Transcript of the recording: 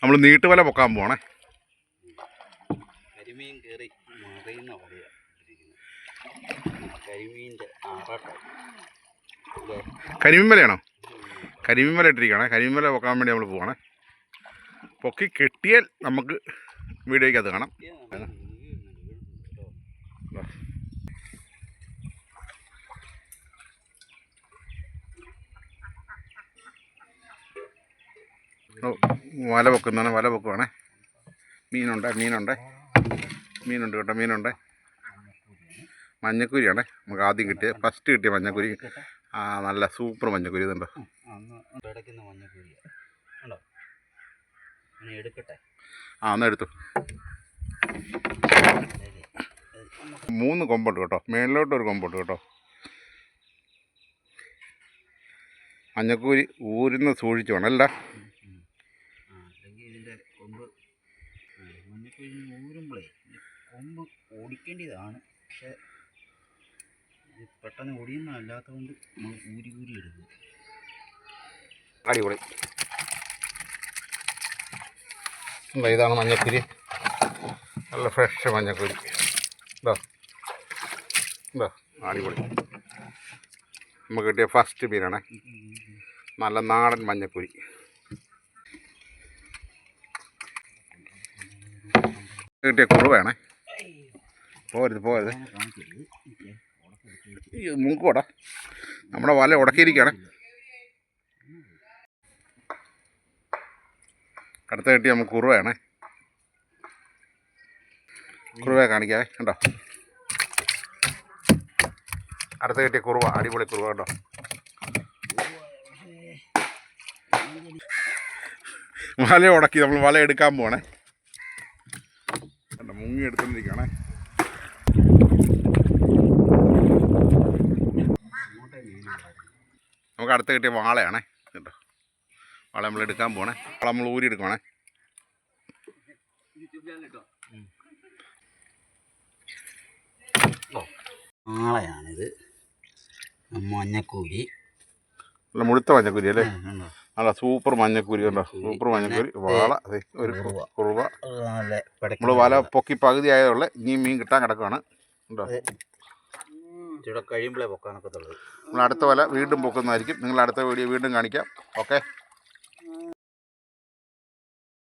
നമ്മൾ നീട്ടുവല പൊക്കാൻ പോണേ. കരിമീൻ കയറി മറിയുന്ന വലയാണ് കരിമീൻ്റെ ആറാട്ടാണ്. കരിമീൻ വലയാണോ? കരിമീൻ വല ഇട്ടിരിക്കുകയാണേ. കരിമീൻ വല പൊക്കാൻ വേണ്ടി നമ്മൾ പോവാണേ. പൊക്കി കെട്ടിയാൽ നമുക്ക് വീഡിയോയ്ക്ക് അത് കാണാം. വല പൊക്കുന്നതാണ്. വല പൊക്കുവാണേ. മീനുണ്ട് കേട്ടോ. മീനുണ്ട്. മഞ്ഞക്കുരിയാണേ നമുക്ക് ആദ്യം കിട്ടിയ ഫസ്റ്റ് കിട്ടിയ മഞ്ഞക്കുരി. നല്ല സൂപ്പർ മഞ്ഞക്കുരി. ഇതുണ്ടോ? ഒന്ന് എടുത്തു. 3 കൊമ്പുണ്ട് കേട്ടോ. മേളിലോട്ട് ഒരു കൊമ്പുണ്ട് കേട്ടോ. മഞ്ഞക്കൂരി ഊരുന്ന സൂക്ഷിച്ചു വേണം അല്ല. ഊരുമ്പോഴേ കൊമ്പ് ഓടിക്കേണ്ടതാണ്. പക്ഷെ പെട്ടെന്ന് ഓടിയൊന്നും അല്ലാത്തതുകൊണ്ട് നമ്മൾ ഊരി എടുക്കും. അടിപൊളി. ഇതാണ് മഞ്ഞക്കുരി. നല്ല ഫ്രഷ് മഞ്ഞക്കുരി. ഇതാ അടിപൊളി. നമുക്ക് കിട്ടിയ ഫസ്റ്റ് മീനാണ്. നല്ല നാടൻ മഞ്ഞക്കുരി. കിട്ടിയ കുറുവയാണേ. പോരുത് മുങ്കോടാ. നമ്മുടെ വല ഉടക്കിയിരിക്കുകയാണ്. അടുത്ത കിട്ടിയ നമുക്ക് കുറുവയാണേ. കുറുവയെ കാണിക്കാവേ. കണ്ടോ? അടുത്ത കിട്ടിയ കുറുവ. അടിപൊളി കുറുവ കേട്ടോ. വല ഉടക്കി നമ്മൾ വല എടുക്കാൻ പോണേ. മുങ്ങി എടുത്തോണ്ടിരിക്കുകയാണേ. നമുക്ക് അടുത്ത് കിട്ടിയ വാളയാണേ കേട്ടോ. വാള നമ്മൾ എടുക്കാൻ പോണേ. വാള നമ്മൾ ഊരി എടുക്കുവാണേ. വാളയാണിത്. മഞ്ഞക്കൂരി. നല്ല മുഴുത്ത മഞ്ഞക്കൂരി അല്ലേ? നല്ല സൂപ്പർ മഞ്ഞക്കൂരി കണ്ടോ. സൂപ്പർ മഞ്ഞക്കൂരി. വാള ഒരു കുറുവ. നമ്മൾ വല പൊക്കി പകുതി ആയതുള്ള ഇനി മീൻ കിട്ടാൻ കിടക്കുകയാണ് കേട്ടോ. കഴിയുമ്പോഴേ പൊക്കാനൊക്കത്തുള്ളൂ. നമ്മൾ അടുത്ത വല വീണ്ടും പൊക്കുന്നതായിരിക്കും. നിങ്ങൾ അടുത്ത വീഡിയോ വീണ്ടും കാണിക്കാം. ഓക്കെ.